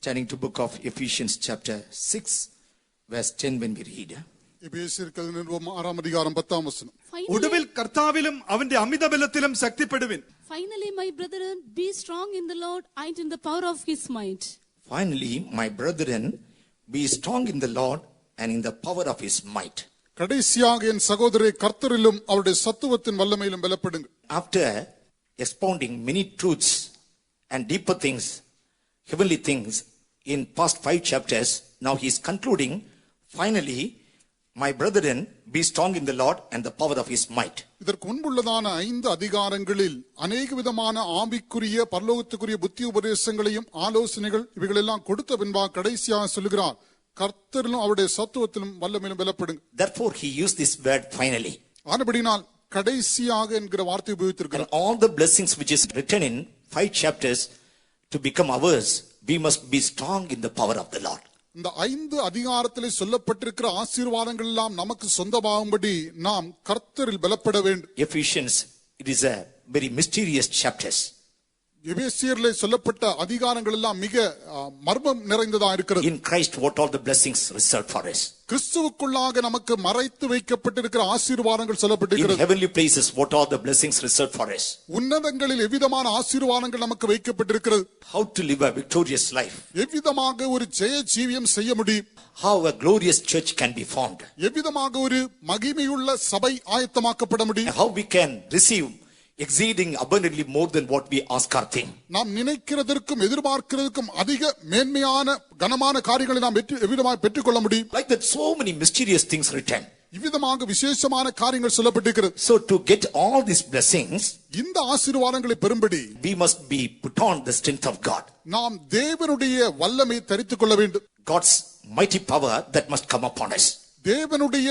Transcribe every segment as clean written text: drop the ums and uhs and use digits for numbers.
Turning to book of Ephesians chapter 6 verse 10 when we read. ഒടുവിൽ കർത്താവിലും അവന്റെ അമിതബലത്തിലും ശക്തിപ്പെടുവിൻ. Finally, my brethren, be strong in the Lord and in the power of his might. Finally, my brethren, be strong in the Lord and in the power of his might. கடைசியாக என் சகோதரரே கர்த்தரிலும் அவருடைய சத்துவத்தின் வல்லமையிலும் பலப்படுங்கள். After expounding many truths and deeper things, heavenly things in past 5 chapters, now he is concluding, finally, my brethren, be strong in the Lord and the power of his might. இதற்கு முன்புள்ளதான 5 அதிகாரங்களில் अनेक விதமான ஆவிக்குரிய பரலோகத்துக்குரிய புத்தி உபதேசங்களையும் ஆலோசனைகள் இவைகளெல்லாம் கொடுத்த பின்பாக கடைசியாக சொல்கிறார், கர்த்தரிலும் அவருடைய சத்துவத்திலும் வல்லமையிலும் பலப்படுங்கள். Therefore he used this word finally. ஆனபடியால் கடைசியாக என்கிற வார்த்தை உபயோகித்திருக்கிறார். And all the blessings which is written in 5 chapters to become ours, we must be strong in the power of the Lord. இந்த 5 அதிகாரத்திலே சொல்லப்பட்டிருக்கிற ஆசீர்வாதங்கள் எல்லாம் நமக்கு சொந்தமாகும்படி நாம் கர்த்தரில் பலப்பட வேண்டும். Ephesians, it is a very mysterious chapters. எபேசியரிலே சொல்லப்பட்ட அதிகாரங்கள் எல்லாம் மிக மர்மம் நிறைந்ததா இருக்கிறது. In Christ what all the blessings reserved for us. கிறிஸ்துவுக்குள்ளாக நமக்கு மறைத்து வைக்கப்பட்டிருக்கிற ஆசீர்வாதங்கள் சொல்லப்பட்டிருக்கிறது. In heavenly places what all the blessings reserved for us. உன்னதங்களில் எவ்விதமான ஆசீர்வாதங்கள் நமக்கு வைக்கப்பட்டிருக்கிறது. How to live a victorious life. எவ்விதமாக ஒரு ஜெய ஜீவியம் செய்ய முடியும். How a glorious church can be formed. எவ்விதமாக ஒரு மகிமையுள்ள சபை ஆயத்தமாக்கப்பட முடியும். How we can receive exceeding abundantly more than what we ask or think. நாம் நினைக்கிறதற்கும் எதிர்பார்க்கிறதற்கும் அதிக மேன்மையான கனமான காரியங்களை நாம் எவ்விதமாக பெற்றுக்கொள்ள முடியும். Like that, so many mysterious things written. இவ்விதமாக விசேஷமான காரியங்கள் சொல்லப்பட்டிருக்கிறது. So to get all these blessings, இந்த ஆசீர்வாதங்களை பெறும்படி we must be put on the strength of God. நாம் தேவனுடைய வல்லமை தரித்துக் கொள்ள வேண்டும். God's mighty power that must come upon us. தேவனுடைய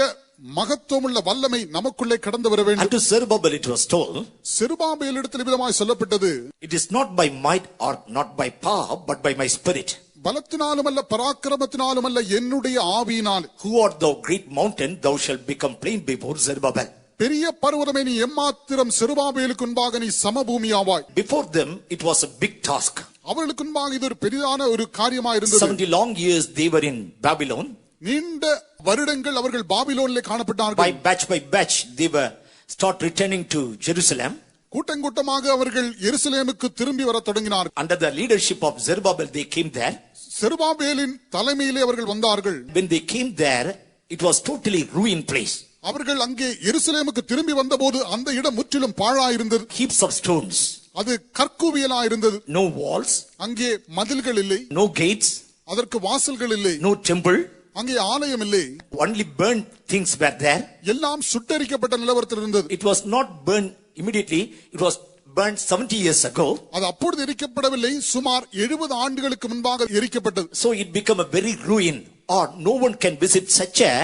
மகத்துவமுள்ள வல்லமை நமக்குள்ளே கடந்து வர வேண்டும். And to Zerubbabel it was told, செருபாபேலிடத்தில் விதமாய் சொல்லப்பட்டது, it is not by might or not by power but by my spirit. பலத்தினாலும் அல்ல பராக்கிரமத்தினாலும் அல்ல என்னுடைய ஆவியினால். Who art thou great mountain, thou shalt become plain before Zerubbabel. பெரிய பர்வதமே நீ எம்மாத்திரம் செருபாபேலுக்கு முன்பாக நீ சமபூமியாவாய். Before them it was a big task. அவர்களுக்கு முன்பாக இது ஒரு பெரிதான ஒரு காரியமாக இருந்தது. 70 long years they were in Babylon. நீண்ட வருடங்கள் அவர்கள் பாபிலோனிலே காணப்பட்டார்கள். By batch they were start returning to Jerusalem. கூட்டமாக அவர்கள் எருசலேமுக்கு திரும்பி வர தொடங்கினார்கள். Under the leadership of Zerubbabel they came there. செருபாபேலின் தலைமையிலே அவர்கள் வந்தார்கள். When they came there it was totally ruined place. அவர்கள் அங்கே எருசலேமுக்கு திரும்பி வந்தபோது அந்த இடம் முற்றிலும் பாழாய் இருந்தது. Heaps of stones. அது கற்குவியலா இருந்தது. No walls. அங்கே மதில்கள் இல்லை. No gates. அதற்கு வாசல்கள் இல்லை. No temple. அங்கே ஆலயம் இல்லை. Only burnt things were there. எல்லாம் சுட்டெரிக்கப்பட்ட நிலவரத்தில் இருந்தது. It was not burned immediately. It was burned 70 years ago. அது அப்பொழுது எரிக்கப்படவில்லை, சுமார் 70 ஆண்டுகளுக்கு முன்பாக எரிக்கப்பட்டது. So it became a very ruin, or no one can visit such a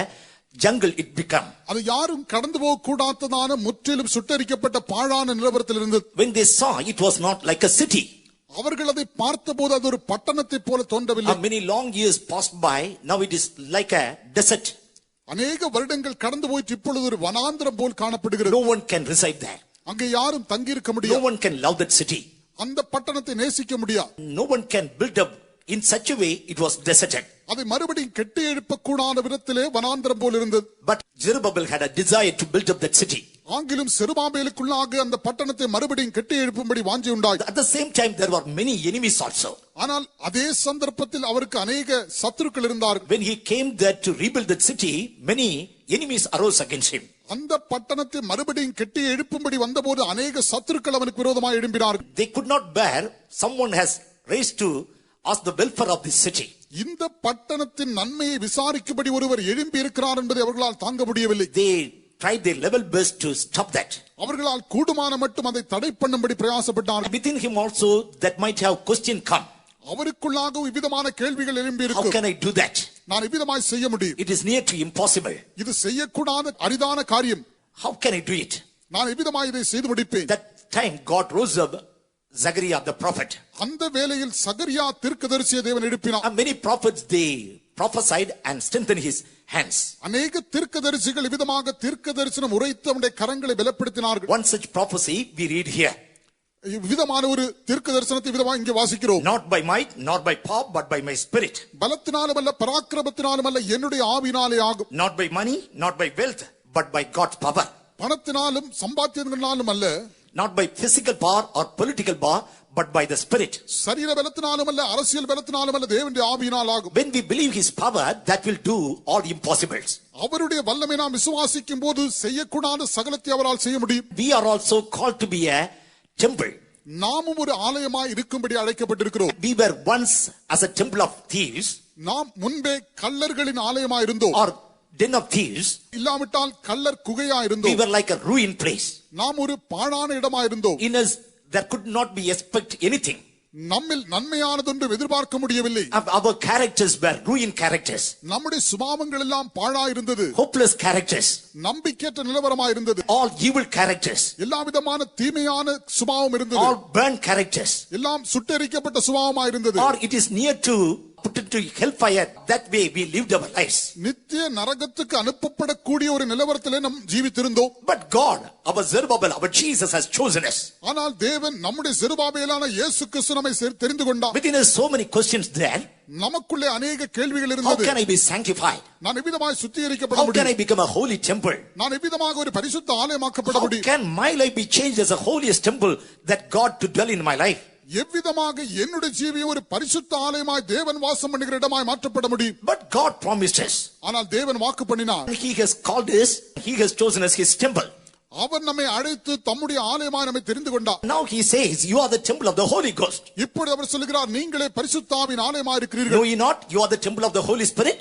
jungle it become. அது யாரும் கடந்து போக கூடாததான முற்றிலும் சுட்டெரிக்கப்பட்ட பாழான நிலவரத்தில் இருந்தது. When they saw, it was not like a city. அவர்கள் அதை பார்த்தபோது அது ஒரு பட்டணத்தை போல தோன்றவில்லை. Many long years passed by, now it is like a desert. அநேக வருடங்கள் கடந்து போயிட்டு இப்பொழுது ஒரு வனாந்திரம் போல் காணப்படுகிறது. No one can reside there. அங்கே யாரும் தங்கி இருக்க முடியாது. No one can love that city. அந்த பட்டணத்தை நேசிக்க முடியாது. No one can build up in such a way, it was deserted. அதை மறுபடியும் கட்டி எழுப்ப கூடாத விதத்திலே வனாந்திரம் போல் இருந்தது. But Zerubbabel had a desire to build up that city. ஆங்கிலும் செருபாபேலுக்குள்ளாக அந்த பட்டணத்தை மறுபடியும் கட்டி எழுப்பும்படி வாஞ்சை உண்டாயிற்று. At the same time there were many enemies also. ஆனால் அதே சந்தர்ப்பத்தில் அவருக்கு அநேக சத்துருக்கள் இருந்தார்கள். When he came there to rebuild that city, many enemies arose against him. அந்த பட்டணத்தை மறுபடியும் கட்டி எழுப்பும்படி வந்தபோது அநேக சத்துருக்கள் அவனுக்கு விரோதமாக எழும்பினார்கள். They could not bear someone has raised to ask the welfare of this city. இந்த பட்டணத்தின் நன்மையை விசாரிக்கும்படி ஒருவர் எழும்பி இருக்கிறார் என்பதை அவர்களால் தாங்க முடியவில்லை. They tried their level best to stop that. அவர்களால் கூடுமான மட்டும் அதை தடை பண்ணும்படி பிரயாசப்பட்டார்கள். Within him also that might have question come. அவருக்குள்ளாக விதமான கேள்விகள் எழும்பி இருக்கும். How can I do that? நான் விதமாய் செய்ய முடியும். It is near to impossible. இது செய்யக்கூடாத அரிதான காரியம். How can I do it? நான் விதமாய் இதை செய்து முடிப்பேன். That time God rose up Zechariah the prophet. அந்த வேளையில் சகரியா தீர்க்கதரிசியை தேவன் எழுப்பினார். And many prophets they prophesied and strengthened his hands. அநேக தீர்க்கதரிசிகள் விதமாக தீர்க்கதரிசனம் உரைத்து அவருடைய கரங்களை பலப்படுத்தினார்கள். One such prophecy we read here. விதமான ஒரு தீர்க்க தரிசனத்தை விதமா இங்கே வாசிக்கிறோம். Not by might, nor by power, but by my spirit. பலத்தினாலும் அல்ல பராக்கிரமத்தினாலும் அல்ல என்னுடைய ஆவினாலே ஆகும். Not by money, not by wealth, but by God's power. பணத்தினாலும் சம்பாத்தியத்தினாலும் அல்ல, Not by physical power or political power, but by the spirit. சரீர பலத்தினாலும் அல்ல அரசியல் பலத்தினாலும் அல்ல தேவனுடைய ஆவியினால் ஆகும். When we believe his power, that will do all impossibles. அவருடைய வல்லமை நாம் விசுவாசிக்கும் போது செய்யக்கூடாத சகலத்தை அவரால் செய்ய முடியும். We are also called to be a temple. நாமும் ஒரு ஆலயமாய் இருக்கும்படி அழைக்கப்பட்டிருக்கிறோம். We were once as a temple of thieves, நாம் முன்பே கள்ளர்களின் ஆலயமாய் இருந்தோம். or den of thieves. இல்லாவிட்டால் கள்ளர் குகையா We இருந்தோம். were like a ruined place. நாம் ஒரு பாழான இடமாய் இருந்தோம். In us, there could not be expect anything. நம்மில் நன்மையானதொன்று எதிர்பார்க்க முடியவில்லை. Our characters were ruined characters, நம்முடைய சுபாவங்கள் எல்லாம் பாழாய் இருந்தது. hopeless characters, நம்பிக்கையற்ற நிலவரமாய் இருந்தது. all evil characters, எல்லா விதமான தீமையான சுபாவம் இருந்தது. all burnt characters, எல்லாம் சுட்டெரிக்கப்பட்ட சுபாவமாய் இருந்தது. or it is near to put into hellfire. That way we lived our lives. நித்திய நரகத்துக்கு அனுப்பப்படக்கூடிய ஒரு நிலவரத்திலே நாம் ஜீவித்திருந்தோம். But God, our Zerubbabel, our Jesus has chosen us. ஆனால் தேவன் நம்முடைய செருபாபேலான இயேசு கிறிஸ்து நம்மை தெரிந்து கொண்டார். Within us so many questions there. நமக்குள்ளே அநேக கேள்விகள் How இருந்தது. can I be sanctified? நான் எவ்விதமாய் சுத்திகரிக்கப்பட How can I முடியும்? become a holy temple? நான் எவ்விதமாக ஒரு பரிசுத்த ஆலயமாக்கப்பட How முடியும்? can my life be changed as a holiest temple that God to dwell in my life? எவ்விதமாக என்னுடைய ஜீவியம் ஒரு பரிசுத்த ஆலயமாய் தேவன் வாசம் பண்ணுகிற இடமாய் மாற்றப்பட முடியும்? But God promised us. ஆனால் தேவன் வாக்கு பண்ணினார். He has called us, he has chosen us his temple. அவர் நம்மை அழைத்து தம்முடைய ஆலயமாய் நம்மை தெரிந்து கொண்டார். Now he says, you are the temple of the Holy Ghost. இப்பொழுது அவர் சொல்கிறார், நீங்களே பரிசுத்த ஆவியின் ஆலயமாய் Know இருக்கிறீர்கள். ye not, you are the temple of the Holy Spirit?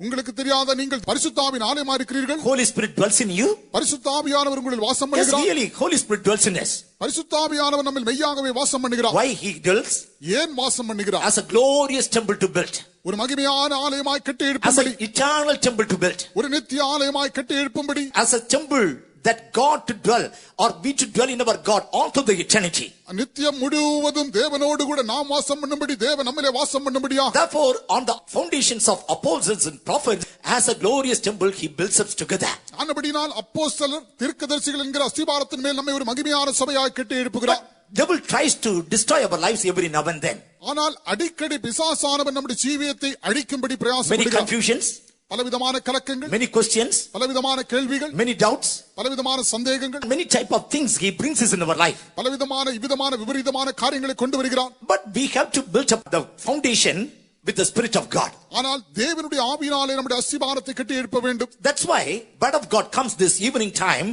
உங்களுக்கு தெரியாத நீங்கள் பரிசுத்த ஆவியின் ஆலயமாய் இருக்கிறீர்கள். Holy Spirit dwells in you. பரிசுத்த ஆவியானவர் உங்களில் வாசம் Yes, பண்ணுகிறார். really, Holy Spirit dwells in us. பரிசுத்த ஆவியானவர் நம்மில் மெய்யாகவே வாசம் பண்ணுகிறார். Why he dwells? ஏன் வாசம் பண்ணுகிறார்? As a glorious temple to build. ஒரு மகிமையான ஆலயமாய் கட்டி As எழுப்பும்படி, an eternal temple to build. ஒரு நித்திய ஆலயமாய் கட்டி எழுப்பும்படி, As a temple that God to dwell, or we to dwell in our God all through the eternity. நித்தியம் முழுவதும் தேவனோடு கூட நாம் வாசம் பண்ணும்படி, தேவன் நம்மிலே வாசம் பண்ணும்படியாக. Therefore, on the foundations of apostles and prophets, as a glorious temple, he builds us together. ஆனபடினால் அப்போஸ்தலர் தீர்க்கதரிசிகள் என்கிற அஸ்திபாரத்தின் மேல் நம்மை ஒரு மகிமையான சபையாய் கட்டி எழுப்புகிறார். Devil tries to destroy our lives every now and then. ஆனால் அடிக்கடி பிசாசானவன் நம்முடைய ஜீவியத்தை அழிக்கும்படி Many பிரயாசப்படுகிறான். confusions, பலவிதமான கலக்கங்கள், many questions, பலவிதமான கேள்விகள், many doubts, பலவிதமான சந்தேகங்கள், many type of things he brings us in our life. பலவிதமான இவ்விதமான விபரீதமான காரியங்களை கொண்டு வருகிறான். But we have to build up the foundation with the Spirit of God. ஆனால் தேவனுடைய ஆவியினாலே நம்முடைய அஸ்திபாரத்தை கட்டி எழுப்ப வேண்டும். That's why word of God comes this evening time.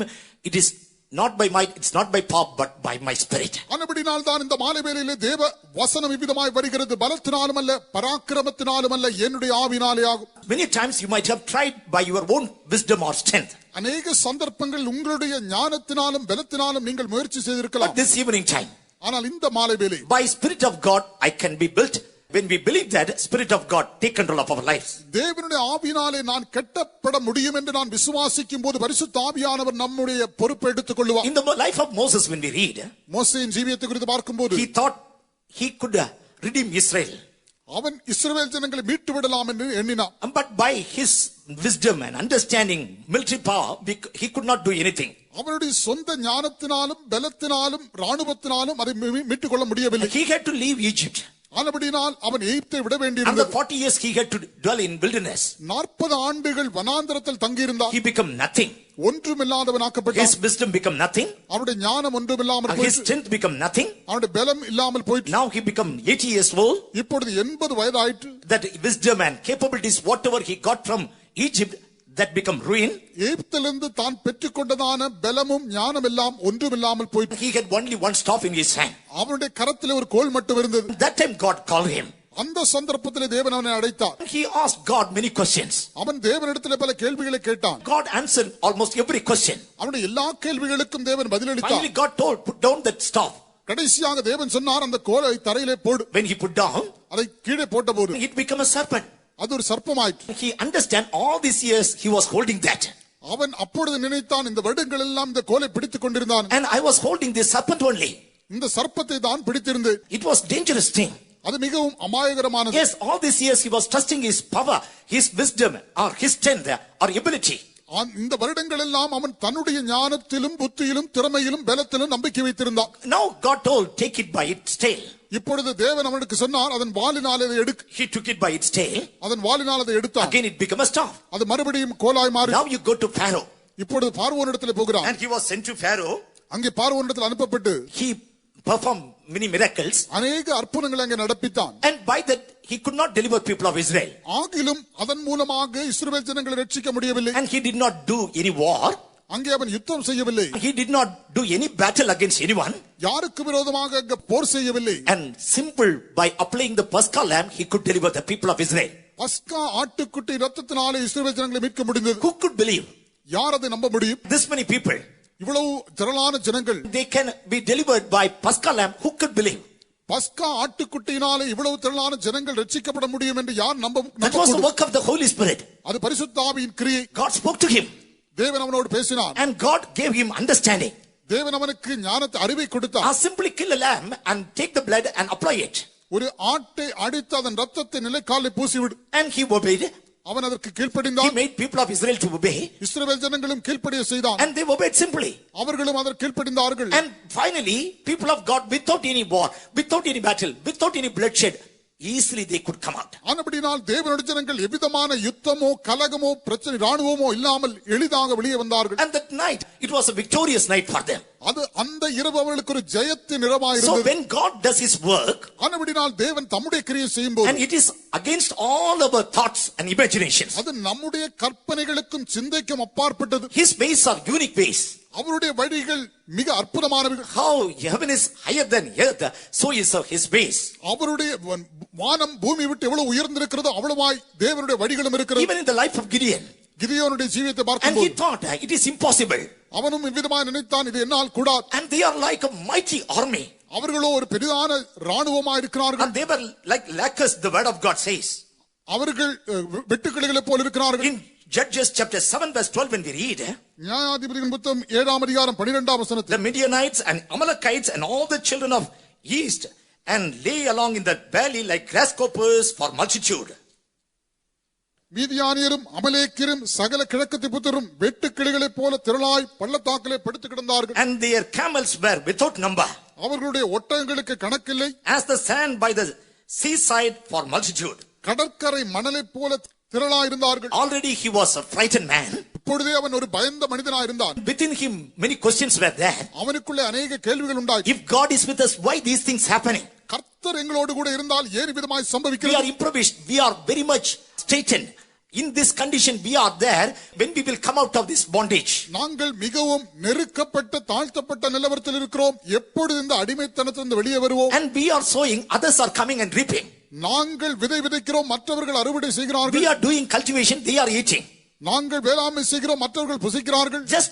It is not by might, it's not by power, but by my spirit. ஆனபடினால் தான் இந்த மாலை வேளையிலே தேவ வசனம் இவ்விதமாய் வருகிறது. பலத்தினாலும் அல்ல பராக்கிரமத்தினாலும் அல்ல என்னுடைய ஆவியினாலே ஆகும். Many times you might have tried by your own wisdom or strength. அநேக சந்தர்ப்பங்கள் உங்களுடைய ஞானத்தினாலும் பலத்தினாலும் நீங்கள் முயற்சி But செய்திருக்கலாம். this evening time, ஆனால் இந்த மாலை வேளை by Spirit of God, I can be built. When we believe that, Spirit of God take control of our lives. தேவனுடைய ஆவியினாலே நான் கட்டப்பட முடியும் என்று நான் விசுவாசிக்கும் போது பரிசுத்த ஆவியானவர் நம்முடைய பொறுப்பை எடுத்துக் கொள்வார். In the life of Moses, when we read, மோசேயின் ஜீவியத்தை குறித்து பார்க்கும்போது he thought he could redeem Israel. அவன் இஸ்ரவேல் ஜனங்களை மீட்டு விடலாம் என்று எண்ணினான். But by his wisdom and understanding, military power, he could not do anything. அவனுடைய சொந்த ஞானத்தினாலும் பலத்தினாலும் ராணுவத்தினாலும் அதை மீட்டுக் கொள்ள முடியவில்லை. He had to leave Egypt. ஆனபடினால் அவன் எகிப்தை விட And the வேண்டியிருந்தது. 40 years he had to dwell in wilderness. 40 ஆண்டுகள் வனாந்தரத்தில் தங்கியிருந்தான். He became nothing. ஒன்றுமில்லாதவனாக்கப்பட்டான். His wisdom became nothing. அவனுடைய ஞானம் ஒன்றுமில்லாமல் His போயிற்று. strength became nothing. அவனுடைய பலம் இல்லாமல் போயிற்று. Now he became 80 years old. இப்பொழுது 80 வயதாயிற்று. That wisdom and capabilities, whatever he got from Egypt, that become ruin. எகிப்திலிருந்து தான் பெற்றுக்கொண்டதான பலமும் ஞானம் எல்லாம் ஒன்றுமில்லாமல் போயிற்று. He had only one staff in his hand. அவனுடைய கரத்திலே ஒரு கோல் மட்டும் இருந்தது. That time God called him. அந்த சந்தர்ப்பத்திலே தேவன் அவனை அழைத்தார். He asked God many questions. அவன் தேவனிடத்திலே பல கேள்விகளை கேட்டான். God answered almost every question. அவனுடைய எல்லா கேள்விகளுக்கும் தேவன் பதிலளித்தார். Finally God told, put down that staff. கடைசியாக தேவன் சொன்னார், அந்த கோலை தரையிலே போடு. When he put down, அதை கீழே போட்டபோது it became a serpent. அது ஒரு சர்ப்பமாயிற்று. He understand all these years he was holding that. அவன் அப்பொழுது நினைத்தான், இந்த வருடங்கள் எல்லாம் இந்த கோலை பிடித்துக் கொண்டிருந்தான். And I was holding this serpent only. இந்த சர்ப்பத்தை தான் பிடித்திருந்தேன். It was dangerous thing. அது மிகவும் அபாயகரமானது. Yes, all these years he was trusting his power, his wisdom, or his strength, or ability. இந்த வருடங்கள் எல்லாம் அவன் தன்னுடைய ஞானத்திலும் புத்தியிலும் திறமையிலும் பலத்திலும் நம்பிக்கை வைத்திருந்தான். Now God told, take it by its tail. இப்பொழுது தேவன் அவனுக்கு சொன்னார், அதன் வாலினால் அதை எடுக்க. He took it by its tail. அதன் வாலினால் அதை எடுத்தான். Again it became a staff. அது மறுபடியும் கோலாய் மாறி. Now you go to Pharaoh. இப்பொழுது பார்வோனிடத்தில் போகிறான். And he was sent to Pharaoh. அங்கே பார்வோனிடத்தில் அனுப்பப்பட்டு he performed many miracles. அநேக அற்புதங்களை அங்கே நடப்பித்தான். And by that he could not deliver people of Israel. ஆகிலும் அதன் மூலமாக இஸ்ரவேல் ஜனங்களை ரட்சிக்க முடியவில்லை. And he did not do any war. அங்கே அவன் யுத்தம் செய்யவில்லை. He did not do any battle against anyone. யாருக்கு விரோதமாக அங்கே போர் செய்யவில்லை. And simple, by applying the Paschal lamb, he could deliver the people of Israel. பஸ்கா ஆட்டுக்குட்டி இரத்தத்தினாலே இஸ்ரவேல் ஜனங்களை மீட்க முடிந்தது. Who could believe? யார் அதை நம்ப முடியும்? This many people, இவ்வளவு திரளான ஜனங்கள், they can be delivered by Paschal lamb. Who could believe? பஸ்கா ஆட்டுக்குட்டியினாலே இவ்வளவு திரளான ஜனங்கள் ரட்சிக்கப்பட முடியும் என்று யார் நம்ப? That was the work of the Holy Spirit. அது பரிசுத்த ஆவியின் கிரியை. God spoke to him. தேவன் அவனோடு பேசினார். And God gave him understanding. தேவன் அவனுக்கு ஞானத்தை அறிவை கொடுத்தார். Simply kill a lamb and take the blood and apply it. ஒரு ஆட்டை அடித்து அதன் ரத்தத்தை நிலைக்காலில் பூசிவிடு. And he obeyed. அவன் அதற்கு கீழ்ப்படிந்தான். He made people of Israel to obey. இஸ்ரவேல் ஜனங்களும் கீழ்ப்படிய செய்தான். And they obeyed simply. அவர்களும் அதற்கு கீழ்ப்படிந்தார்கள். And finally, people of God, without any war, without any battle, without any bloodshed, easily they could come out. ஆனபடியால் தேவனுடைய ஜனங்கள் எவ்விதமான யுத்தமோ கலகமோ பிரச்சனை ராணுவமோ இல்லாமல் எளிதாக வெளியே வந்தார்கள். And that night, it was a victorious night for them. அது அந்த இரவு அவர்களுக்கு ஒரு ஜெயத்தின் இரவாய் So இருந்தது. when God does his work, ஆனபடியால் தேவன் தம்முடைய கிரியை செய்யும்போது, and it is against all our thoughts and imaginations, அது நம்முடைய கற்பனைகளுக்கும் சிந்தைக்கும் அப்பாற்பட்டது. his ways are unique ways. அவருடைய வழிகள் மிக அற்புதமானவை. How heaven is higher than earth, so is his ways. அவருடைய வானம் பூமி விட்டு எவ்வளவு உயர்ந்திருக்கிறதோ அவ்வளவாய் தேவனுடைய வழிகளும் இருக்கிறது. Even in the life of Gideon, கிதியோனுடைய ஜீவியத்தை and he பார்க்கும்போது thought it is impossible. அவனும் இவ்விதமாய் நினைத்தான், இது என்னால் கூடாது. And they are like a mighty army. அவர்களோ ஒரு பெரிதான ராணுவமாய் இருக்கிறார்கள். And they were like locusts, the word of God says. அவர்கள் வெட்டுக்கிளிகளைப் போல் இருக்கிறார்கள். In Judges chapter 7 verse 12, when we read, நியாயாதிபதிகளின் புத்தகம் 7ஆம் அதிகாரம் 12ஆம் வசனத்தில், the Midianites and Amalekites and all the children of east and lay along in that valley like grasshoppers for multitude. மீதியானியரும் அமலேக்கியரும் சகல கிழக்கத்து புத்தரும் வெட்டுக்கிளிகளைப் போல திரளாய் பள்ளத்தாக்கிலே படுத்து கிடந்தார்கள். And their camels were without number, அவர்களுடைய ஒட்டகங்களுக்கு கணக்கில்லை. as the sand by the seaside for multitude. கடற்கரை மணலைப் போல திரளாய் இருந்தார்கள். Already he was a frightened man. இப்பொழுதே அவன் ஒரு பயந்த மனிதனாய் இருந்தான். Within him many questions were there. அவனுக்குள்ளே அநேக கேள்விகள் உண்டாய். If God is with us, why these things happening? கர்த்தர் எங்களோடு கூட இருந்தால் ஏன் விதமாய் We are சம்பவிக்கிறது? impoverished. We are very much straitened. In this condition we are there when we will come out of this bondage. நாங்கள் மிகவும் நெருக்கப்பட்ட தாழ்த்தப்பட்ட நிலவரத்தில் இருக்கிறோம். எப்பொழுது இந்த அடிமைத்தனத்திலிருந்து வெளியே வருவோம்? And we are sowing, others are coming and reaping. நாங்கள் விதை விதைக்கிறோம், மற்றவர்கள் அறுவடை We செய்கிறார்கள். are doing cultivation, they are eating. நாங்கள் வேளாண்மை செய்கிறோம், மற்றவர்கள் புசிக்கிறார்கள். Just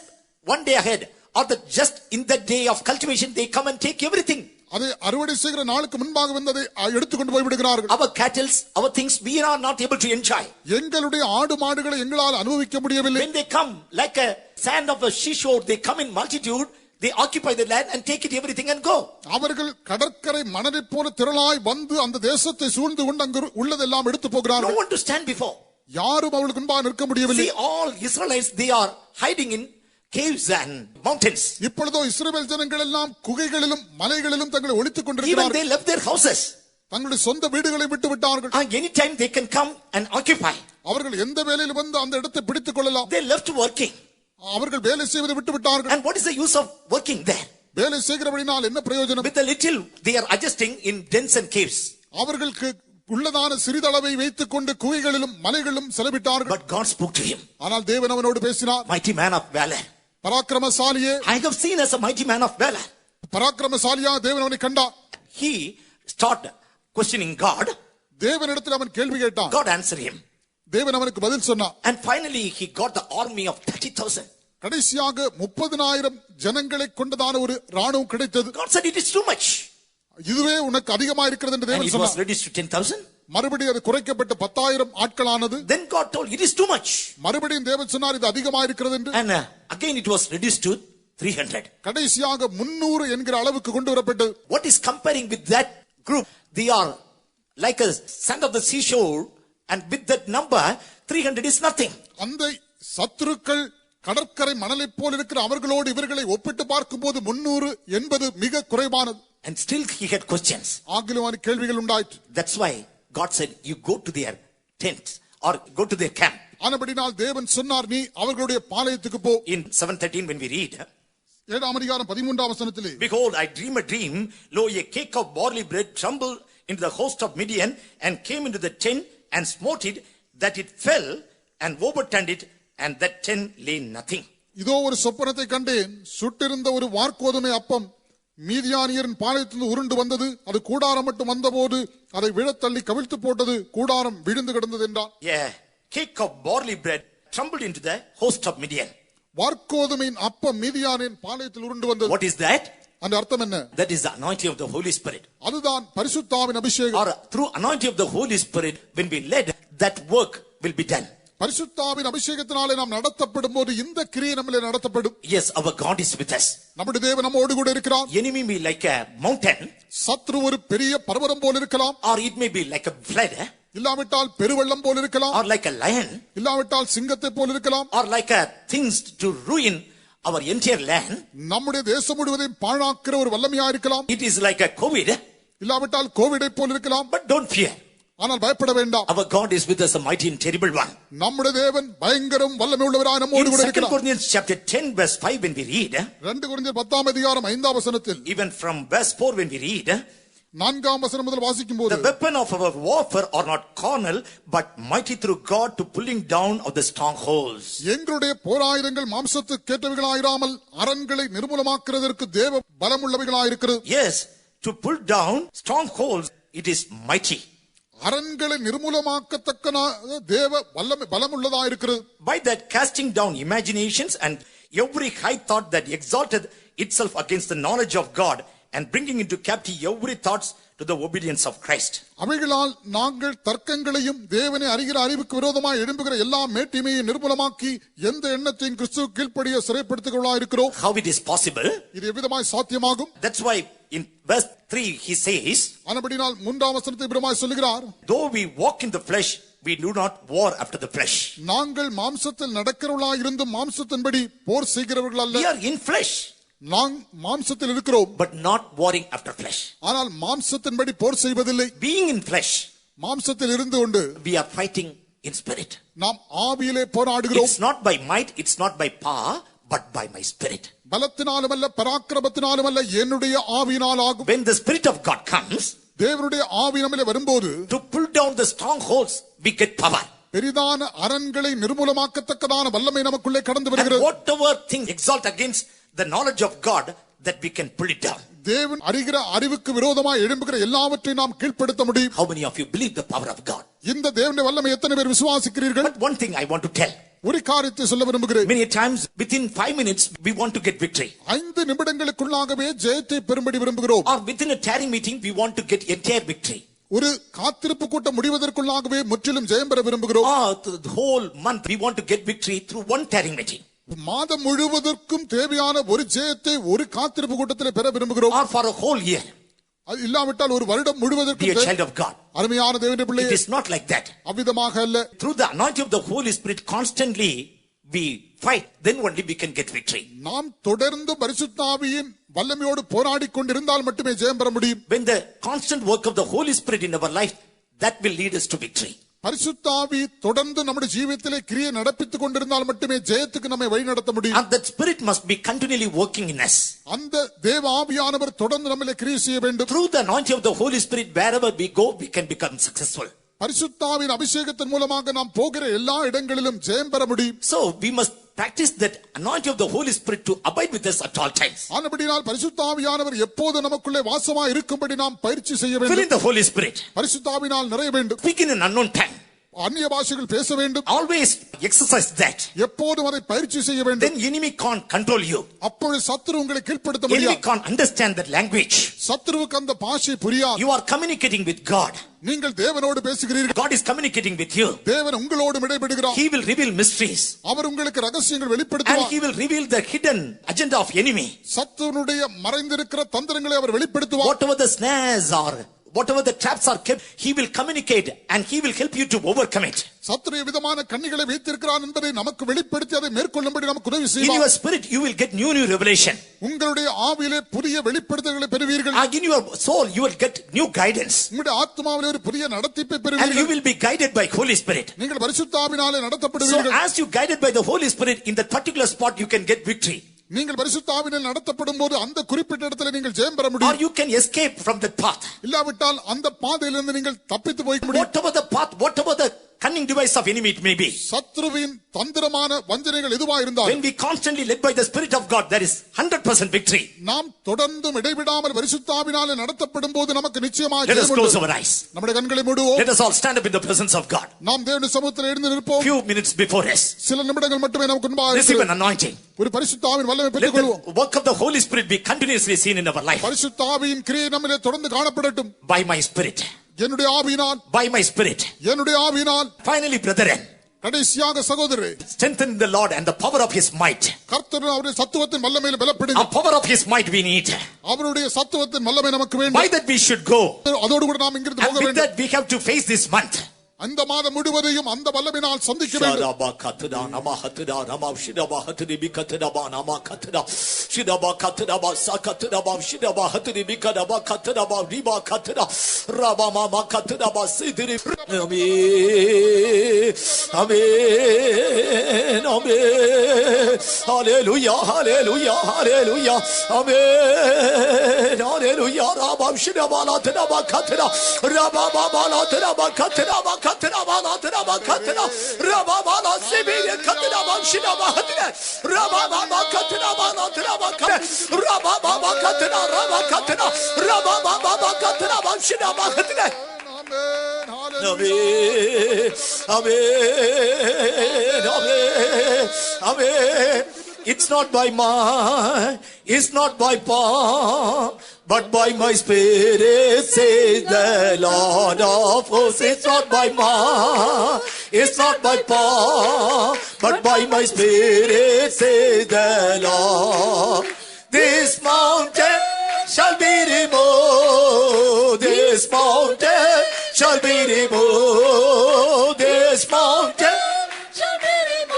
one day ahead, or just in that day of cultivation, they come and take everything. அதை அறுவடை செய்கிற நாளுக்கு முன்பாக வந்து அதை எடுத்துக்கொண்டு போய் விடுகிறார்கள். Our cattle, our things, we are not able to enjoy. எங்களுடைய ஆடு மாடுகளை எங்களால் அனுபவிக்க முடியவில்லை. When they come like a sand of a seashore, they come in multitude, they occupy the land and take it everything and go. அவர்கள் கடற்கரை மணலைப் போல திரளாய் வந்து அந்த தேசத்தை சூழ்ந்து கொண்டு அங்கு உள்ளதெல்லாம் எடுத்து No போகிறார்கள். one to stand before. யாரும் அவர்களுக்கு முன்பாக நிற்க முடியவில்லை. See, all Israelites, they are hiding in caves and mountains. இப்பொழுதோ இஸ்ரவேல் ஜனங்கள் எல்லாம் குகைகளிலும் மலைகளிலும் தங்களை ஒளித்துக் Even கொண்டிருக்கிறார்கள். they left their houses. தங்களுடைய சொந்த வீடுகளை விட்டு விட்டார்கள். Anytime they can come and occupy. அவர்கள் எந்த வேலையில் வந்து அந்த இடத்தை பிடித்துக் கொள்ளலாம். They left working. அவர்கள் வேலை செய்வதை விட்டு விட்டார்கள். And what is the use of working there? வேலை செய்கிறபடினால் என்ன பிரயோஜனம்? With a little, they are adjusting in dens and caves. அவர்களுக்கு உள்ளதான சிறிதளவை வைத்துக் கொண்டு குகைகளிலும் மலைகளிலும் செலவிட்டார்கள். But God spoke to him. ஆனால் தேவன் அவனோடு பேசினார். Mighty man of valor. பராக்கிரமசாலியே, I have seen as a mighty man of valor. பராக்கிரமசாலியாக தேவன் அவனை கண்டார். He started questioning God. தேவனிடத்தில் அவன் கேள்வி கேட்டான். God answered him. தேவன் அவனுக்கு பதில் சொன்னார். And finally he got the army of 30,000. கடைசியாக 30,000 ஜனங்களை கொண்டதான ஒரு ராணுவம் கிடைத்தது. God said it is too much. இதுவே உனக்கு அதிகமா இருக்கிறது என்று And தேவன் it was சொன்னார். reduced to 10,000. மறுபடியும் அது குறைக்கப்பட்ட 10,000 ஆட்களானது. Then God told it is too much. மறுபடியும் தேவன் சொன்னார் இது அதிகமா இருக்கிறது என்று. And again it was reduced to 300. கடைசியாக 300 என்கிற அளவுக்கு கொண்டு வரப்பட்டது. What is comparing with that group? They are like a sand of the seashore, and with that number 300 is nothing. அந்த சத்துருக்கள் கடற்கரை மணலை போல் இருக்கிற அவர்களோடு இவர்களை ஒப்பிட்டு பார்க்கும்போது 380 மிக குறைவானது. And still he had questions. ஆகிலும் அவனுக்கு கேள்விகள் உண்டாயிற்று. That's why God said, you go to their tent or go to their camp. ஆனபடினால் தேவன் சொன்னார், நீ அவர்களுடைய பாளையத்துக்கு போ. In 7:13 when we read, 7ஆம் அதிகாரம் 13ஆம் வசனத்திலே, behold, I dream a dream, lo, a cake of barley bread trembled into the host of Midian and came into the tent and smote it, that it fell and overturned it, and that tent lay nothing. இதோ ஒரு சொப்பனத்தை கண்டேன், சுட்டிருந்த ஒரு வார்க்கோதுமை அப்பம் மீதியானியரின் பாளையத்திலிருந்து உருண்டு வந்தது, அது கூடாரம் மட்டும் வந்தபோது அதை விழத்தள்ளி கவிழ்த்து போட்டது, கூடாரம் விழுந்து கிடந்தது என்றான். Yeah, cake of barley bread trembled into the host of Midian. வார்க்கோதுமையின் அப்பம் மீதியானின் பாளையத்தில் உருண்டு வந்தது. What is that? அந்த அர்த்தம் என்ன? That is the anointing of the Holy Spirit. அதுதான் பரிசுத்தாவின் அபிஷேகம். Or through anointing of the Holy Spirit, when we led, that work will be done. பரிசுத்தாவின் அபிஷேகத்தினாலே நாம் நடத்தப்படும் போது இந்த கிரியை நம்மிலே நடத்தப்படும். Yes, our God is with us. நம்முடைய தேவன் நம்மோடு கூட இருக்கிறார். Enemy may be like a mountain, சத்ரு ஒரு பெரிய பர்வதம் போல இருக்கலாம். or it may be like a flood, இல்லாவிட்டால் பெருவெள்ளம் போல இருக்கலாம். or like a lion, இல்லாவிட்டால் சிங்கத்தை போல இருக்கலாம். or like a things to ruin our entire land. நம்முடைய தேசம் முழுவதையும் பாழாக்குற ஒரு வல்லமையா இருக்கலாம். It is like a COVID, இல்லாவிட்டால் கோவிடை போல இருக்கலாம். but don't fear. ஆனால் பயப்பட வேண்டாம். Our God is with us, a mighty and terrible one. நம்முடைய தேவன் பயங்கரம் வல்லமை உள்ளவராய் நம்மோடு கூட In 2 இருக்கிறார். Corinthians chapter 10 verse 5 when we read, 2 கொரிந்தியர் 10ஆம் அதிகாரம் 5ஆம் வசனத்தில், even from verse 4 when we read, 4ஆம் வசனம் முதல் வாசிக்கும் போது, the weapon of our warfare are not carnal, but mighty through God to pulling down of the strongholds. எங்களுடைய போராயுதங்கள் மாம்சத்துக்கேற்றவைகளாயிராமல் அரண்களை நிர்மூலமாக்குறதற்கு தேவ பலமுள்ளவைகளாயிருக்கிறது. Yes, to pull down strongholds, it is mighty. அரண்களை நிர்மூலமாக்கத்தக்க தேவ வல்லமை பலமுள்ளதாயிருக்கிறது. By that casting down imaginations and every high thought that exalted itself against the knowledge of God, and bringing into captivity every thoughts to the obedience of Christ. அவைகளால் நாங்கள் தர்க்கங்களையும் தேவனை அறிகிற அறிவுக்கு விரோதமாய் எழும்புகிற எல்லா மேட்டிமையை நிர்மூலமாக்கி எந்த எண்ணத்தையும் கிறிஸ்துவுக்கு கீழ்ப்படிய சிறைப்படுத்துகிறவர்களாயிருக்கிறோம். How it is possible? இது எவ்விதமாய் சாத்தியமாகும்? That's why in verse 3 he says, ஆனபடியால் 3ஆம் வசனத்தை விதமாய் சொல்லுகிறார், though we walk in the flesh, we do not war after the flesh. நாங்கள் மாம்சத்தில் நடக்கிறவர்களாய் இருந்தும் மாம்சத்தின்படி போர் செய்கிறவர்கள் அல்ல. We are in flesh, நாம் மாம்சத்தில் இருக்கிறோம், but not warring after flesh. ஆனால் மாம்சத்தின்படி போர் செய்வதில்லை. Being in flesh, மாம்சத்தில் இருந்து கொண்டு we are fighting in spirit. நாம் ஆவியிலே போராடுகிறோம். It's not by might, it's not by power, but by my spirit. பலத்தினாலும் அல்ல, பராக்கிரமத்தினாலும் அல்ல, என்னுடைய ஆவியினால் ஆகும். When the Spirit of God comes, தேவனுடைய ஆவி நம்மிலே வரும்போது, to pull down the strongholds, we get power. பெரிதான அரண்களை நிர்மூலமாக்கத்தக்கதான வல்லமை நமக்குள்ளே கடந்து And வருகிறது. whatever thing exalt against the knowledge of God, that we can pull it down. தேவன் அறிகிற அறிவுக்கு விரோதமாய் எழும்புகிற எல்லாவற்றையும் நாம் கீழ்ப்படுத்த முடியும். How many of you believe the power of God? இந்த தேவனுடைய வல்லமை எத்தனை பேர் விசுவாசிக்கிறீர்கள்? But one thing I want to tell. ஒரு காரியத்தை சொல்ல விரும்புகிறேன். Many times within 5 minutes we want to get victory. 5 நிமிடங்களுக்குள்ளாகவே ஜெயத்தை பெறும்படி விரும்புகிறோம். Or within a tarrying meeting we want to get entire victory. ஒரு காத்திருப்பு கூட்டம் முடிவதற்குள்ளாகவே முற்றிலும் ஜெயம் பெற விரும்புகிறோம். Or the whole month we want to get victory through one tarrying meeting. மாதம் முழுவதற்கும் தேவையான ஒரு ஜெயத்தை ஒரு காத்திருப்பு கூட்டத்தில் பெற விரும்புகிறோம். Or for a whole year. அது இல்லாவிட்டால் ஒரு வருடம் முழுவதற்கும். Dear child of God, அருமையான தேவனுடைய பிள்ளையே, it is not like that. அவ்விதமாக அல்ல. Through the anointing of the Holy Spirit constantly we fight, then only we can get victory. நாம் தொடர்ந்து பரிசுத்த ஆவியின் வல்லமையோடு போராடிக் கொண்டிருந்தால் மட்டுமே ஜெயம் பெற முடியும். When the constant work of the Holy Spirit in our life, that will lead us to victory. பரிசுத்த ஆவி தொடர்ந்து நம்முடைய ஜீவிதத்திலே கிரியை நடப்பித்துக் கொண்டிருந்தால் மட்டுமே ஜெயத்துக்கு நம்மை வழி நடத்த முடியும். And that Spirit must be continually working in us. அந்த தேவ ஆவியானவர் தொடர்ந்து நம்மிலே கிரியை செய்ய வேண்டும். Through the anointing of the Holy Spirit, wherever we go, we can become successful. பரிசுத்த ஆவியின் அபிஷேகத்தின் மூலமாக நாம் போகிற எல்லா இடங்களிலும் ஜெயம் பெற முடியும். So we must practice that anointing of the Holy Spirit to abide with us at all times. ஆனபடியால் பரிசுத்த ஆவியானவர் எப்போது நமக்குள்ளே வாசமாய் இருக்கும்படி நாம் பயிற்சி செய்ய Fill வேண்டும். in the Holy Spirit. பரிசுத்த ஆவியினால் நிறைய வேண்டும். Speak in an unknown tongue. அந்நிய பாஷைகள் பேச வேண்டும். Always exercise that. எப்போதும் அதை பயிற்சி செய்ய வேண்டும். Then enemy can't control you. அப்பொழுது சத்துரு உங்களை கீழ்ப்படுத்த Enemy முடியாது. can't understand that language. சத்துருவுக்கு அந்த பாஷை புரியாது. You are communicating with God. நீங்கள் தேவனோடு பேசுகிறீர்கள். God is communicating with you. தேவன் உங்களோடு இடைபடுகிறார். He will reveal mysteries. அவர் உங்களுக்கு ரகசியங்கள் And வெளிப்படுத்துவார். he will reveal the hidden agenda of enemy. சத்துருடைய மறைந்திருக்கிற தந்திரங்களை அவர் வெளிப்படுத்துவார். Whatever the snares are whatever the traps are kept, he will communicate and he will help you to overcome it. சத்துரு விதமான கண்ணிகளை வைத்திருக்கிறான் என்பதை நமக்கு வெளிப்படுத்தி அதை மேற்கொள்ளும்படி நமக்கு உதவி In செய்வார். your spirit, you will get new revelation. உங்களுடைய ஆவியிலே புதிய வெளிப்படுத்தல்களை பெறுவீர்கள். In your soul, you will get new guidance. உங்களுடைய ஆத்மாவிலே ஒரு புதிய நடத்திப்பை And you பெறுவீர்கள். will be guided by Holy Spirit. நீங்கள் பரிசுத்த ஆவியினாலே So நடத்தப்படுவீர்கள். as you guided by the Holy Spirit, in that particular spot, you can get victory. நீங்கள் பரிசுத்த ஆவியினால் நடத்தப்படும் போது அந்த குறிப்பிட்ட இடத்துல நீங்கள் ஜெயம் பெற Or முடியும். you can escape from that path. இல்லாவிட்டால் அந்த பாதையிலிருந்து நீங்கள் தப்பித்து போய் முடியும். Whatever the path, whatever the cunning device of enemy it may be. சத்ருவின் தந்திரமான வஞ்சனைகள் எதுவா இருந்தால் When we constantly led by the Spirit of God, there is 100% victory. நாம் தொடர்ந்தும் இடைவிடாமல் பரிசுத்த ஆவியினாலே நடத்தப்படும் போது நமக்கு நிச்சயமாக Let us ஜெயம் close உண்டு. our eyes. நம்முடைய கண்களை மூடுவோம். Let us all stand up in the presence of God. நாம் தேவனுடைய சமூகத்தில் எழுந்து நிற்போம். Few minutes before us. சில நிமிடங்கள் மட்டுமே நமக்கு முன்பாக Receive இருக்கிறது. an anointing. ஒரு பரிசுத்த ஆவியின் வல்லமை Let பெற்றுக் கொள்வோம். the work of the Holy Spirit be continuously seen in our life. பரிசுத்த ஆவியின் கிரியை நம்மிலே தொடர்ந்து காணப்படட்டும். By my Spirit. என்னுடைய ஆவியினால், By my Spirit. என்னுடைய ஆவியினால். Finally, brethren, கடைசியாக சகோதரரே, strengthen the Lord and the power of His might. கர்த்தர் அவருடைய சத்துவத்தின் வல்லமையில A பலப்படுங்க. power of His might we need. அவருடைய சத்துவத்தின் வல்லமை நமக்கு By வேண்டும். that we should go. அதோடு கூட நாம் இங்கிருந்து And போக with வேண்டும். that we have to face this month. அந்த மாதம் முழுவதையும் அந்த வல்லமையினால் சந்திக்க வேண்டும். Shadabakatda namahatda namav shidabahati bikatda namakatda shidabakatda sakatda shidabahati bikatda katda ribakatda rabamama katda sidri. Amen. Amen. Amen. Hallelujah. Hallelujah. Hallelujah. Amen. Hallelujah. Rabam shidabalatda bakatda rabababalatda bakatda Katana, Rababana, Sibilia, Katana, Shidaba, Rababa, Katana, Rababa, Katana, Rabakatana, Rababa, Katana, Shidaba, Amen. Amen. Amen. Amen. It's not by might, it's not by power, but by my Spirit, says the Lord of hosts. It's not by might, it's not by power, but by my Spirit, says the Lord. This mountain shall be removed. This mountain shall be removed. This mountain shall be removed.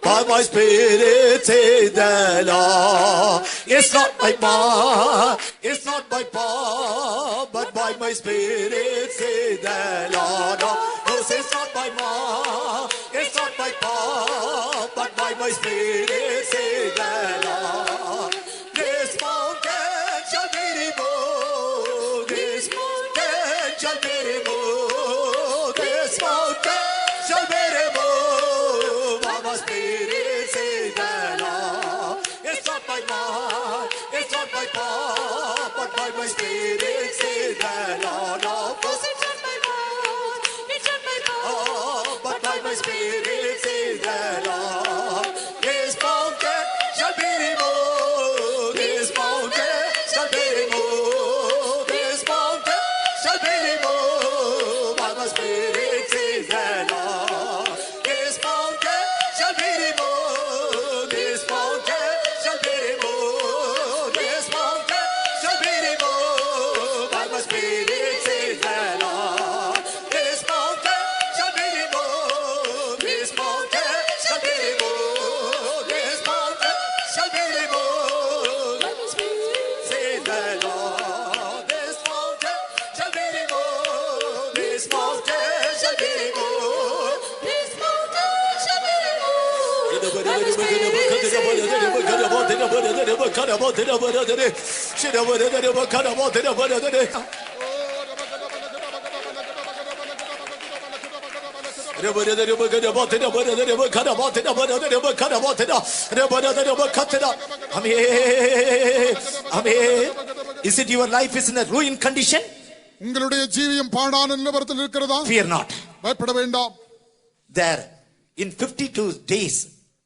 By my Spirit, says the Lord. It's not by might, it's not by power, but by my Spirit, says the Lord. Oh, it's not by might, it's not by power, but by my Spirit, says the Lord. This mountain shall be removed. This mountain shall be removed. This mountain shall be removed. By my Spirit, says the Lord. It's not by might, it's not by power, but by my Spirit, says the Lord. It's not by might, it's not by power, but by my Spirit, says the Lord. This mountain shall be removed. This mountain shall be removed. This mountain shall be removed. By my Spirit, says the Lord. This mountain shall be removed. This mountain shall be removed. This mountain shall be removed. By my Spirit, says the Lord. This mountain shall be removed. This mountain shall be removed. This mountain shall be removed. By my Spirit, says the Lord. This mountain shall be removed. This mountain shall be removed. This mountain shall be removed. By my Amen. Is it your life is in a ruined condition? உங்களுடைய ஜீவியம் பாழான நிலவரத்தில் இருக்கிறதா? Fear not. பயப்பட வேண்டாம். There, in 52 days,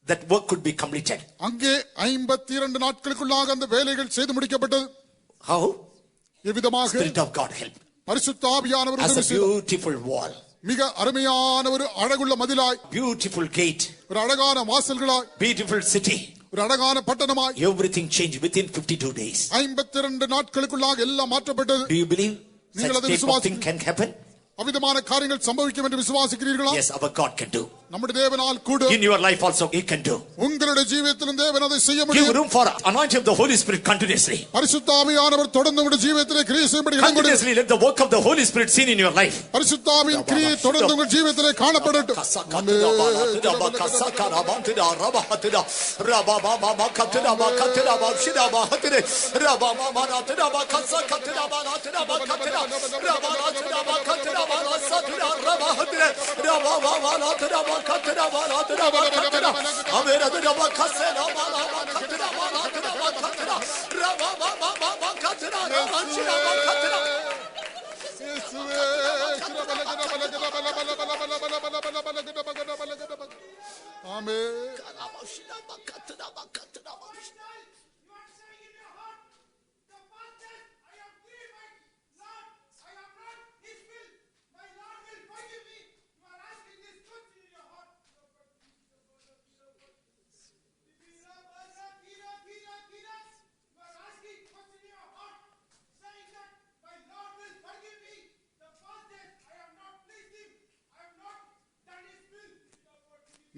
that work could be completed. அங்கே 52 நாட்களுக்குள்ளாக அந்த வேலைகள் செய்து முடிக்கப்பட்டது. How? எவ்விதமாக? Spirit of God help. பரிசுத்த ஆவியானவர் As a உதவி செய்தார். beautiful wall, மிக அருமையான ஒரு அழகுள்ள மதிலாய், beautiful gate, ஒரு அழகான வாசல்களாய், beautiful city. ஒரு அழகான பட்டணமாய். Everything changed within 52 days. 52 நாட்களுக்குள்ளாக எல்லாம் மாற்றப்பட்டது. Do you believe such type of thing can happen? அவிதமான காரியங்கள் சம்பவிக்கும் என்று விசுவாசிக்கிறீர்களா? Yes, our God can do. நம்முடைய தேவனால் கூடும். In your life also he can do. உங்களுடைய ஜீவிதத்திலும் தேவன் அதை செய்ய முடியும். Give room for anointing of the Holy Spirit continuously. பரிசுத்த ஆவியானவர் தொடர்ந்து உங்களுடைய ஜீவிதத்திலே கிரியை செய்யும்படி இடம் கொடுங்கள். Continuously let the work of the Holy Spirit seen in your life. பரிசுத்த ஆவியின் கிரியை தொடர்ந்து உங்கள் ஜீவிதத்திலே காணப்படட்டும்.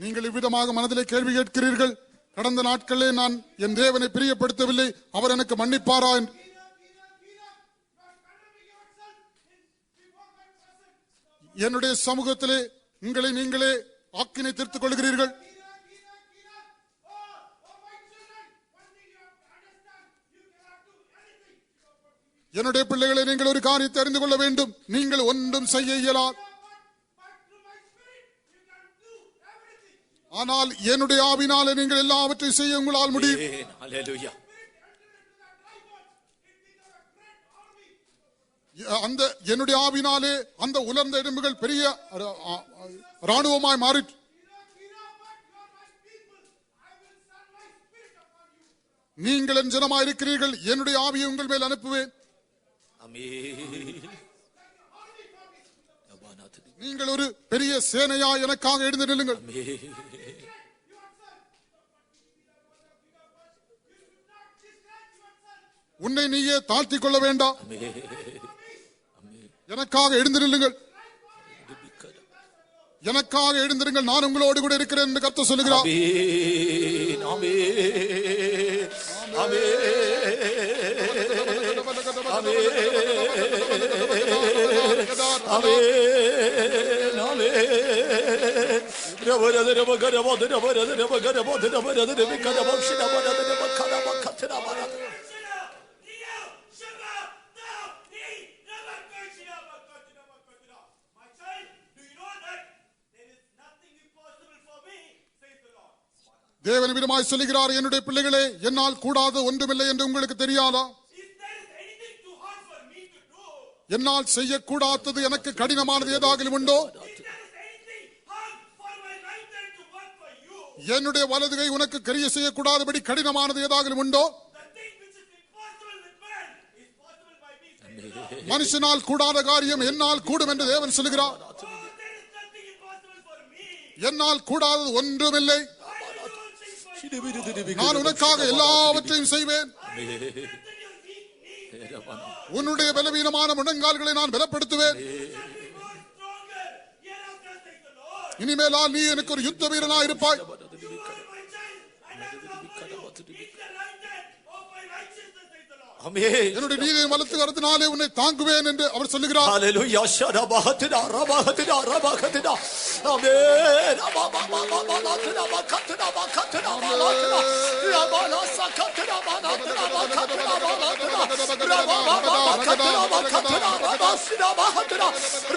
நீங்கள் இவ்விதமாக மனதிலே கேள்வி கேட்கிறீர்கள். கடந்த நாட்களே நான் என் தேவனை பிரியப்படுத்தவில்லை, அவர் எனக்கு மன்னிப்பாரா? என்னுடைய சமூகத்திலே உங்களை நீங்களே ஆக்கினை தீர்த்துக் கொள்கிறீர்கள். என்னுடைய பிள்ளைகளை நீங்கள் ஒரு காரியத்தை அறிந்து கொள்ள வேண்டும். நீங்கள் ஒன்றும் செய்ய இயலாது. ஆனால் என்னுடைய ஆவினாலே நீங்கள் எல்லாவற்றையும் செய்ய உங்களால் முடியும். அந்த என்னுடைய ஆவினாலே அந்த உலர்ந்த எலும்புகள் பெரிய ராணுவமாய் மாறிற்று. நீங்கள் என் ஜனமாய் இருக்கிறீர்கள், என்னுடைய ஆவியை உங்கள் மேல் அனுப்புவேன். நீங்கள் ஒரு பெரிய சேனையா எனக்காக எழுந்து நில்லுங்கள். உன்னை நீயே தாழ்த்திக் கொள்ள வேண்டாம். எனக்காக எழுந்து நில்லுங்கள். எனக்காக எழுந்திருங்கள், நான் உங்களோடு கூட இருக்கிறேன் என்று கர்த்தர் சொல்லுகிறார். தேவன் விதமாய் சொல்லுகிறார், என்னுடைய பிள்ளைகளே, என்னால் கூடாத ஒன்றுமில்லை என்று உங்களுக்கு தெரியாதா? என்னால் செய்யக்கூடாதது எனக்கு கடினமானது ஏதாகிலும் உண்டோ? என்னுடைய வலதுகை உனக்கு கிரியை செய்யக்கூடாதபடி கடினமானது ஏதாகிலும் உண்டோ? மனுஷனால் கூடாத காரியம் என்னால் கூடும் என்று தேவன் சொல்லுகிறார். என்னால் கூடாதது ஒன்றுமில்லை. நான் உனக்காக எல்லாவற்றையும் செய்வேன். உன்னுடைய பலவீனமான முழங்கால்களை நான் பலப்படுத்துவேன். இனிமேலால் நீ எனக்கு ஒரு யுத்த வீரனா இருப்பாய். என்னுடைய நீதியை வலத்து கரத்தினாலே உன்னை தாங்குவேன் என்று அவர் சொல்லுகிறார். ஹல்லேலூயா. ஷரபஹத்னா ரபஹத்னா ரபஹத்னா. ஆமென். ரபபபபபலத்னா பகத்னா பகத்னா பலத்னா. ரபலா சகத்னா பலத்னா பகத்னா பலத்னா. ரபபபபகத்னா பகத்னா ரபஸ்னா பகத்னா.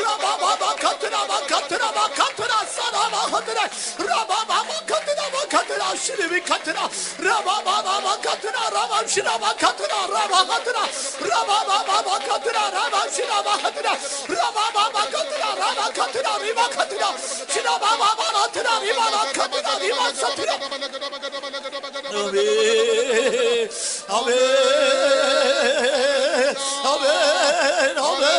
ரபபபகத்னா பகத்னா பகத்னா சரபஹத்னா. ரபபபகத்னா பகத்னா ஷிலிவிகத்னா. ரபபபகத்னா ரபம்ஷனா பகத்னா ரப Rabakatna, Rabakatna, Rabashina Bakatna, Rabakatna, Rabakatna, Ribakatna, Shinababatna, Ribakatna, Ribakatna. Amen, Amen, Amen.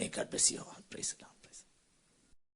May God bless you all. Praise the Lord.